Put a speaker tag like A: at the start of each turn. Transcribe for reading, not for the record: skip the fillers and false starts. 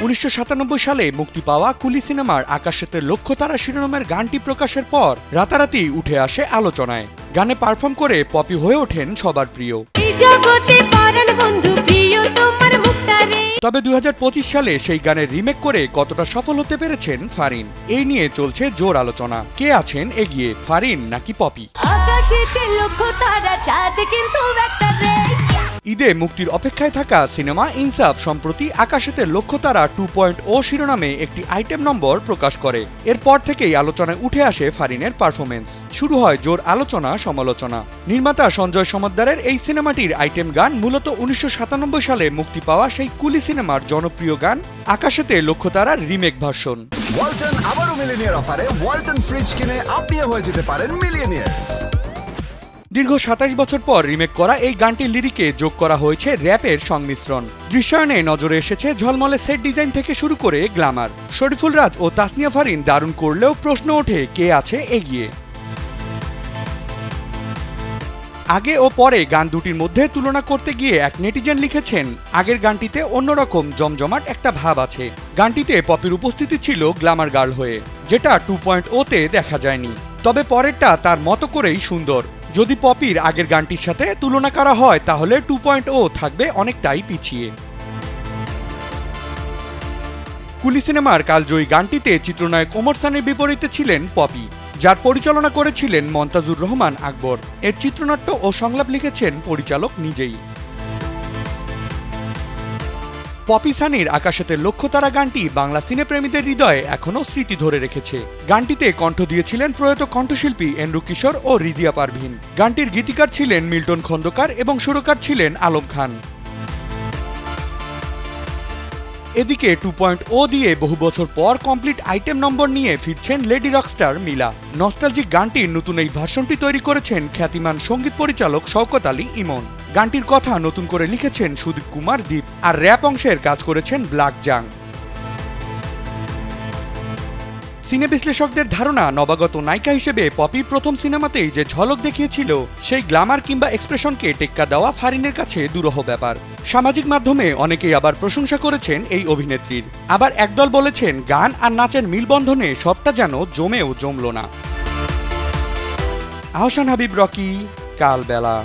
A: 1997 সালে মুক্তি পাওয়া কুলি সিনেমার আকাশেতে লক্ষ্য তারা শিরোনামের গানটি প্রকাশের পর রাতারাতি উঠে আসে আলোচনায়। গানে পারফর্ম করে পপি হয়ে ওঠেন সবার প্রিয়। তবে 2025 সালে সেই গানের রিমেক করে কতটা সফল হতে পেরেছেন ফারিন, এই নিয়ে চলছে জোর আলোচনা। কে আছেন এগিয়ে, ফারিন নাকি পপি? ঈদে মুক্তির অপেক্ষায় থাকা সিনেমা ইনসাফ সম্প্রতি আকাশেতে লক্ষ্য তারা 2.0 শিরোনামে একটি আইটেম নম্বর প্রকাশ করে। এরপর থেকেই আলোচনায় উঠে আসে ফারিনের পারফরমেন্স। শুরু হয় জোর আলোচনা সমালোচনা। নির্মাতা সঞ্জয় সমদ্দারের এই সিনেমাটির আইটেম গান মূলত 1997 সালে মুক্তি পাওয়া সেই কুলি সিনেমার জনপ্রিয় গান আকাশেতে লক্ষ্য তারার রিমেক ভার্সন।
B: ওয়ালটন আবারও মিলিয়নিয়ার অফারে ওয়ালটন ফ্রিজ কিনে আপনিও হয়ে যেতে পারেন মিলিয়নিয়ার।
A: দীর্ঘ 27 বছর পর রিমেক করা এই গানটির লিরিকে যোগ করা হয়েছে র্যাপের সংমিশ্রণ। দৃশ্যায়নে নজরে এসেছে ঝলমলে সেট ডিজাইন থেকে শুরু করে গ্ল্যামার। শরীফুল রাজ ও তাসনিয়া ফারিন দারুণ করলেও প্রশ্ন ওঠে কে আছে এগিয়ে। আগে ও পরে গান দুটির মধ্যে তুলনা করতে গিয়ে এক নেটিজেন লিখেছেন, আগের গানটিতে অন্যরকম জমজমাট একটা ভাব আছে। গানটিতে পপির উপস্থিতি ছিল গ্ল্যামার গার্ল হয়ে, যেটা 2.0-তে দেখা যায়নি। তবে পরেরটা তার মতো করেই সুন্দর। যদি পপির আগের গানটির সাথে তুলনা করা হয় তাহলে 2.0 থাকবে অনেকটাই পিছিয়ে। কুলি সিনেমার কালজয়ী গানটিতে চিত্রনায়ক ওমর সানির বিপরীতে ছিলেন পপি, যার পরিচালনা করেছিলেন মন্তাজুর রহমান আকবর। এর চিত্রনাট্য ও সংলাপ লিখেছেন পরিচালক নিজেই। পপি সানির আকাশেতে লক্ষ্য তারা গানটি বাংলা সিনেপ্রেমীদের হৃদয়ে এখনও স্মৃতি ধরে রেখেছে। গানটিতে কণ্ঠ দিয়েছিলেন প্রয়াত কণ্ঠশিল্পী এন্ড্রু কিশোর ও রিজিয়া পারভিন। গানটির গীতিকার ছিলেন মিল্টন খন্দকার এবং সুরকার ছিলেন আলম খান। এদিকে 2.0 দিয়ে বহু বছর পর কমপ্লিট আইটেম নম্বর নিয়ে ফিরছেন লেডি রকস্টার মিলা। নস্টালজিক গানটির নতুন এই ভার্সনটি তৈরি করেছেন খ্যাতিমান সঙ্গীত পরিচালক শওকত আলী ইমন। গানটির কথা নতুন করে লিখেছেন সুদীপ কুমার দীপ, আর র্যাপ অংশের কাজ করেছেন ব্ল্যাক জাং। সিনে বিশ্লেষকদের ধারণা, নবাগত নায়িকা হিসেবে পপি প্রথম সিনেমাতেই যে ঝলক দেখিয়েছিল সেই গ্ল্যামার কিংবা এক্সপ্রেশনকে টেক্কা দেওয়া ফারিনের কাছে দুরূহ ব্যাপার। সামাজিক মাধ্যমে অনেকেই আবার প্রশংসা করেছেন এই অভিনেত্রীর, আবার একদল বলেছেন গান আর নাচের মিলবন্ধনে সবটা যেন জমেও জমল না। আহসান হাবিব, রকি, কালবেলা।